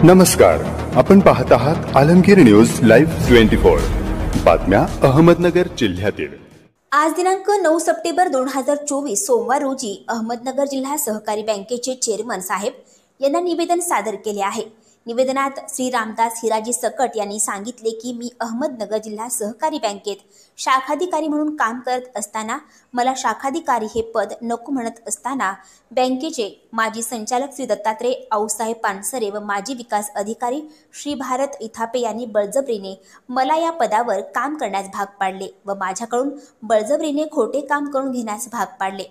नमस्कार, आपण पाहत आहात आलमगीर न्यूज लाईव्ह 24 बातम्या अहमदनगर जिल्ह्यातील। आज दिनांक 9 सप्टेंबर 2024 सोमवार रोजी अहमदनगर जिल्हा सहकारी बँकेचे चेअरमन साहेब यांना निवेदन सादर केले आहे। निवेदनात श्री रामदास हिराजी सकट यांनी सांगितले की मी अहमदनगर जिल्हा सहकारी बँकेत शाखाधिकारी म्हणून काम करत असताना मला शाखाधिकारी हे पद नको म्हणत असताना बँकेचे माजी संचालक श्री दत्तात्रय आऊसाहेब पानसरे व माजी विकास अधिकारी श्री भारत इथापे यांनी बळजबरीने मला या पदावर काम करण्यास भाग पाडले व माझ्याकडून बळजबरीने खोटे काम करून घेण्यास भाग पाडले।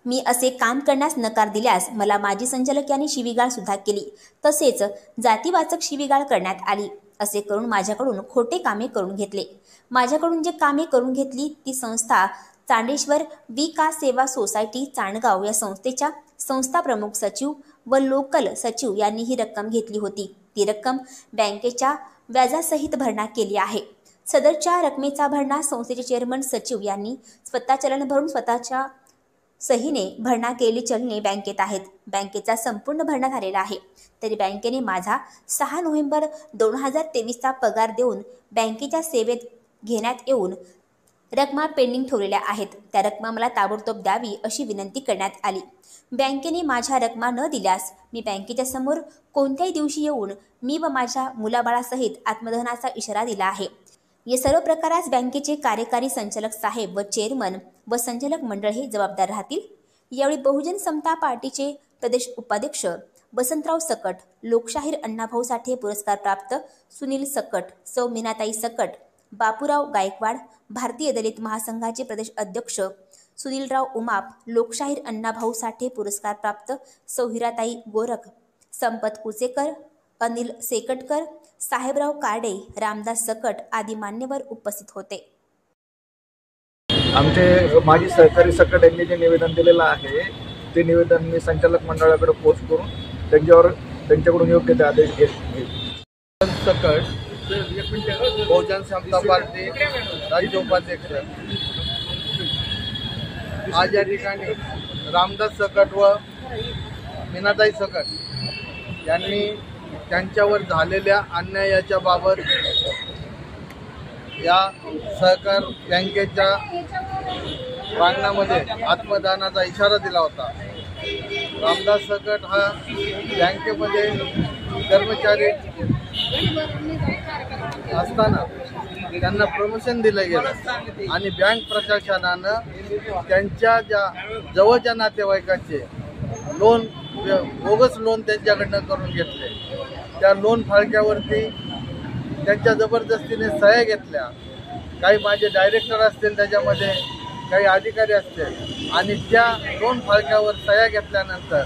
मी असे काम करण्यास नकार दिल्यास मला माजी संचालक यांनी शिवीगाळ सुद्धा केली, तसेच जातीवाचक शिवीगाळ करण्यात आली। असे करून माझ्याकडून खोटे कामे करून घेतले। माझ्याकडून जे कामे करून घेतली ती संस्था चांडेश्वर विकास सेवा सोसायटी चांडगाव या संस्थेच्या संस्था प्रमुख सचिव व लोकल सचिव यांनी ही रक्कम घेतली होती। ती रक्कम बँकेच्या व्याजासहित भरणा केली आहे। सदरच्या रकमेचा भरणा संस्थेचे चेअरमन सचिव यांनी स्वतः चलन भरून स्वतःच्या सहीने भरणा केलेली चलने बँकेत आहेत। बँकेचा संपूर्ण भरणा झालेला आहे, तरी बँकेने माझा 6 नोव्हेंबर 2023 चा पगार देऊन बँकेच्या सेवेत घेण्यात येऊन रकमा पेंडिंग ठेवलेल्या आहेत। त्या रकमा मला ताबडतोब द्यावी अशी विनंती करण्यात आली। बँकेने माझ्या रकमा न दिल्यास मी बँकेच्या समोर कोणत्याही दिवशी येऊन मी व माझ्या मुलाबाळासहित आत्मदहनाचा इशारा दिला आहे। या सर्व प्रकारास बँकेचे कार्यकारी संचालक साहेब व चेअरमन व संचालक मंडळ हे जबाबदार राहतील। यावेळी बहुजन समता पार्टीचे प्रदेश उपाध्यक्ष वसंतराव सकट, लोकशाहीर अण्णाभाऊ साठे पुरस्कार प्राप्त सुनील सकट, सौ मीनाताई सकट, बापूराव गायकवाड, भारतीय दलित महासंघाचे प्रदेश अध्यक्ष सुनीलराव उमाप, लोकशाहीर अण्णाभाऊ साठे पुरस्कार प्राप्त सौ हिराताई गोरख, संपत कुचेकर, अनिल सेकटकर, साहेबराव काडे, रामदास सकट आदी मान्यवर उपस्थित होते। आमचे माजी सहकारी सकट यांनी जे निवेदन दिलेलं आहे ते निवेदन मी संचालक मंडळाकडे पोस्ट करून त्यांच्याकडून योग्य ते आदेश घेतले। सकट बहुजन समता पार्टी राज्य उपाध्यक्ष आज या ठिकाणी रामदास सकट व मीनाताई सकट यांनी त्यांच्यावर झालेल्या अन्यायाच्या बाबत या सहकार बँकेच्या प्रांगणामध्ये आत्मदानाचा इशारा दिला होता। रामदास सकट हा बँकेमध्ये कर्मचारी असताना त्यांना प्रमोशन दिलं गेलं आणि बँक प्रशासनानं त्यांच्या ज्या जवळच्या नातेवाईकाचे लोन बोगस लोन त्यांच्याकडनं करून घेतले। त्या लोन फाळक्यावरती त्यांच्या जबरदस्तीने सह्या घेतल्या। काही माझे डायरेक्टर असतील, त्याच्यामध्ये काही अधिकारी असतील आणि त्या लोन फाळक्यावर सह्या घेतल्यानंतर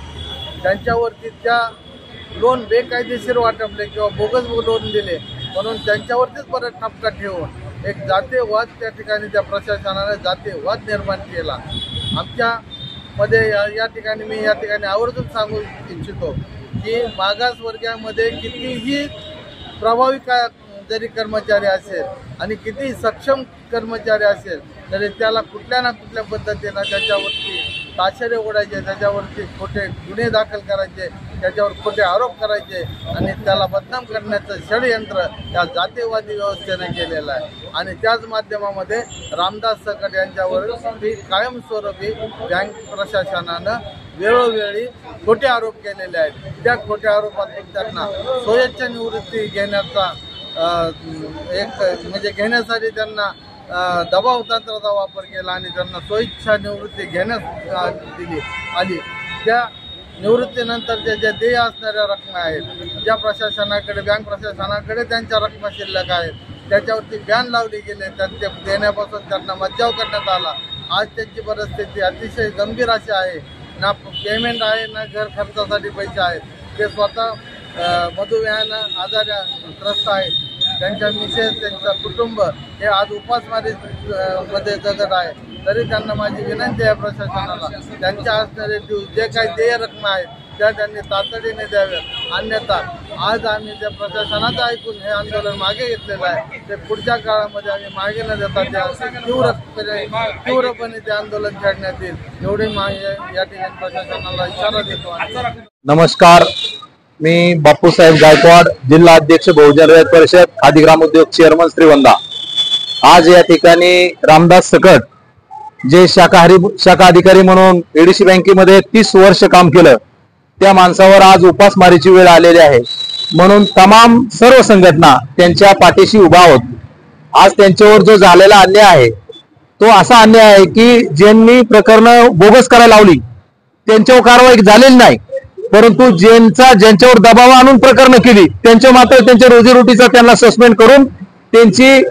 त्यांच्यावरती त्या लोन बेकायदेशीर वाटपले किंवा बोगस लोन दिले म्हणून त्यांच्यावरतीच परत ठपका ठेवून एक जातीयवाद त्या ठिकाणी त्या प्रशासनाने जातीयवाद निर्माण केला। आमच्यामध्ये या ठिकाणी मी आवर्जून सांगू इच्छितो की मागासवर्गामध्ये कितीही प्रभावी जरी कर्मचारी असेल आणि कितीही सक्षम कर्मचारी असेल तरी त्याला कुठल्या ना कुठल्या पद्धतीनं त्याच्यावरती ताशेरे ओढायचे, त्याच्यावरती खोटे गुन्हे दाखल करायचे, त्याच्यावर खोटे आरोप करायचे आणि त्याला बदनाम करण्याचं षडयंत्र या जातीयवादी व्यवस्थेने केलेलं आहे। आणि त्याच माध्यमामध्ये रामदास सकट यांच्यावर कायमस्वरूपी बँक प्रशासनानं वेळोवेळी खोटे आरोप केलेले आहेत। त्या खोट्या आरोपातून त्यांना स्वयच्छ निवृत्ती घेण्याचा घेण्यासाठी त्यांना दबाव तंत्राचा वापर केला आणि त्यांना स्वइच्छा निवृत्ती घेण्यास दिली आली। त्या निवृत्तीनंतरच्या ज्या देय असणाऱ्या रकमा आहेत, ज्या प्रशासनाकडे बँक प्रशासनाकडे त्यांच्या रकमा शिल्लक आहेत, त्याच्यावरती बॅन लावली गेले, त्यांचे देण्यापासून त्यांना मज्जाव करण्यात आला। आज त्यांची परिस्थिती अतिशय गंभीर अशी आहे, ना पेमेंट आहे ना घर खर्चासाठी पैसे आहेत। ते स्वतः मधुमेहानं आजारग्रस्त आहेत, त्यांच्या मिसेस त्यांचं कुटुंब हे आज उपासमारीमध्ये जगत आहे। तरी त्यांना माझी विनंती आहे प्रशासनाला त्यांच्या असणारे जे काही देय रकमा आहेत त्या त्यांनी तातडीने द्याव्यात, अन्यथा आज आम्ही त्या प्रशासनाचं ऐकून हे आंदोलन मागे घेतलेलं आहे। ते पुढच्या काळामध्ये आम्ही मागे न देता तीव्रपणे ते आंदोलन छेडण्यात येईल एवढी या ठिकाणी प्रशासनाला इशारा देतो। नमस्कार, मी बापूसाहेब गायकवाड, जिल्हा अध्यक्ष बहुजन रयत परिषद, खादी ग्रामोद्योग चेअरमन श्रीवंदा। आज या ठिकाणी रामदास सकट जे शाखा अधिकारी म्हणून एडीसी बँकेमध्ये 30 वर्ष काम केलं, त्या माणसावर आज उपासमारीची वेळ आलेली आहे। म्हणून तमाम सर्व संघटना त्यांच्या पाठीशी उभा आहोत। आज त्यांच्यावर जो झालेला अन्याय आहे तो असा अन्याय आहे की ज्यांनी प्रकरण बोगस करायला लावली त्यांच्यावर कारवाई झालेली नाही, परंतु ज्यांच्यावर दबाव आणून प्रकरण केली त्यांच्या मात्र त्यांच्या रोजीरोटीचा त्यांना सस्पेंड करून त्यांची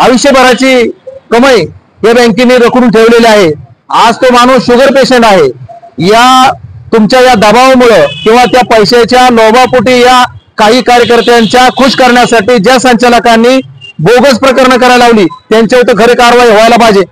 आयुष्यभराची कमाई या बँकेने रखडून ठेवलेली आहे। आज तो माणूस शुगर पेशंट आहे। या तुमच्या या दबावामुळे किंवा त्या पैशाच्या लोभापोटी या काही कार्यकर्त्यांच्या खुश करण्यासाठी ज्या संचालकांनी बोगस प्रकरण करायला लावली त्यांच्यावर तर खरी कारवाई व्हायला पाहिजे।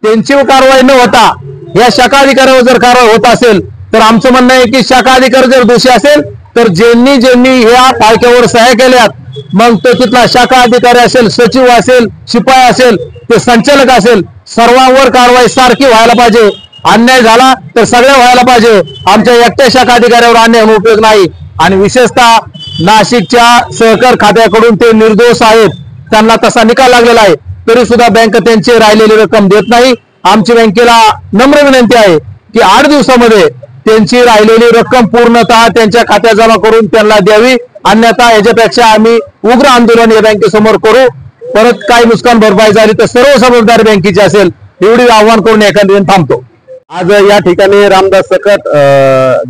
त्यांची कारवाई न होता या शाखा अधिकाऱ्यावर जर कारवाई होत असेल तर आमचं म्हणणं आहे की शाखा अधिकारी जर दोषी असेल तर ज्यांनी या पाळक्यावर सह्या केल्यात मग तो तिथला शाखा अधिकारी असेल, सचिव असेल, शिपाई असेल, ते संचालक असेल, सर्वांवर कारवाई सारखी व्हायला पाहिजे। अन्याय झाला तर सगळ्या व्हायला पाहिजे। आमच्या एकट्या शाखा अधिकाऱ्यावर अन्याय होऊन उपयोग नाही। आणि विशेषतः नाशिकच्या सहकार खात्याकडून ते निर्दोष आहेत, त्यांना तसा निकाल लागलेला आहे, तरी सुद्धा बँक त्यांची राहिलेली रक्कम देत नाही। आमची बँकेला नम्र विनंती आहे की 8 दिवसामध्ये त्यांची राहिलेली रक्कम पूर्णतः त्यांच्या खात्यात जमा करून त्यांना द्यावी, अन्यथा याच्यापेक्षा आम्ही उग्र आंदोलन या बँकेसमोर करू। परत काय नुकसान भरपाई झाली तर सर्व जबाबदारी बँकेची असेल, एवढी आव्हान करून एखाद्या थांबतो। आज या ठिकाणी रामदास सकट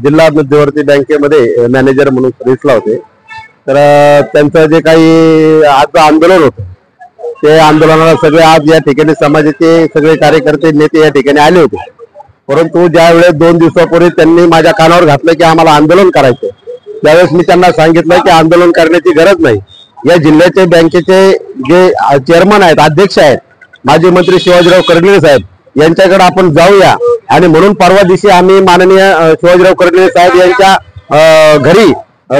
जिल्हा मध्यवर्ती बँकेमध्ये मॅनेजर म्हणून सर्व्हिसला होते। तर त्यांचं जे काही आज आंदोलन होतं ते आंदोलनाला सगळे आज या ठिकाणी समाजाचे सगळे कार्यकर्ते नेते या ठिकाणी आले होते, परंतु ज्या वेळेस 2 दिवसापूर्वी त्यांनी माझ्या कानावर घातलं की आम्हाला आंदोलन करायचं, त्यावेळेस मी त्यांना सांगितलं की आंदोलन करण्याची गरज नाही। या जिल्ह्याचे बँकेचे जे चेअरमन आहेत, अध्यक्ष आहेत, माजी मंत्री शिवाजीराव कर्डिले साहेब यांच्याकडे आपण जाऊया। आणि म्हणून परवा दिवशी आम्ही माननीय शिवाजीराव कर्डिले साहेब यांच्या घरी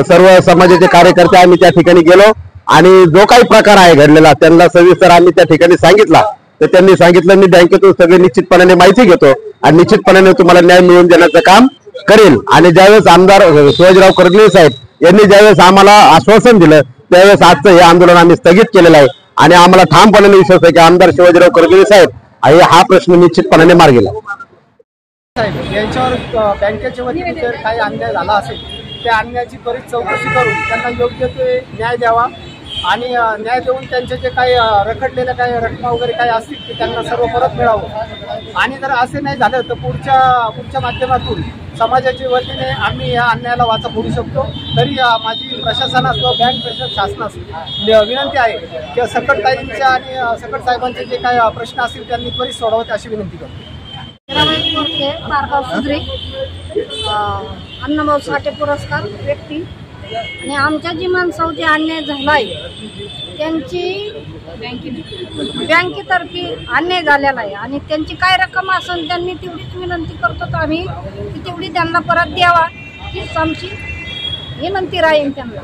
सर्व समाजाचे कार्यकर्ते आम्ही त्या ठिकाणी गेलो आणि जो काही प्रकार आहे घडलेला त्यांना सविस्तर आम्ही त्या ठिकाणी सांगितला। तर त्यांनी सांगितलं मी बँकेतून सगळे निश्चितपणाने माहिती घेतो आणि निश्चितपणाने तुम्हाला न्याय मिळवून देण्याचं काम करेल। आणि ज्यावेळेस आमदार शिवाजीराव कर्डिले साहेब यांनी ज्यावेळेस आम्हाला आश्वासन दिलं त्यावेळेस आजचं हे आंदोलन आम्ही स्थगित केलेलं आहे आणि आम्हाला ठामपणाने विश्वास आहे की आमदार शिवाजीराव कर्डिले साहेब हा प्रश्न निश्चितपणाने मार्गी लावेल। यांच्यावर बँकेच्या वतीने जर काही अन्याय झाला असेल त्या अन्यायाची त्वरित चौकशी करून त्यांना योग्य ते न्याय द्यावा आणि न्याय देऊन त्यांचे जे काही रखडलेल्या काही रक्कम वगैरे काही असतील ते त्यांना सर्व परत मिळावं। आणि जर असे नाही झालं तर पुढच्या माध्यमातून समाजाच्या वतीने आम्ही या अन्यायाला वाचा फोडू शकतो। तरी माझी प्रशासनास व बँक प्रशासन शासनास विनंती आहे की सकटताईंच्या आणि सकट साहेबांचे जे काही प्रश्न असतील त्यांनी त्वरित सोडवावे अशी विनंती करतो। अण्णाभाऊ साठे पुरस्कार व्यक्ती आणि आमच्या जी माणसावर जे अन्याय झालाय त्यांची बँकेतर्फे अन्याय झालेला आहे आणि त्यांची काय रक्कम असेल त्यांनी तेवढीच विनंती करतो तर आम्ही तेवढी त्यांना परत द्यावा हीच आमची विनंती राहील त्यांना।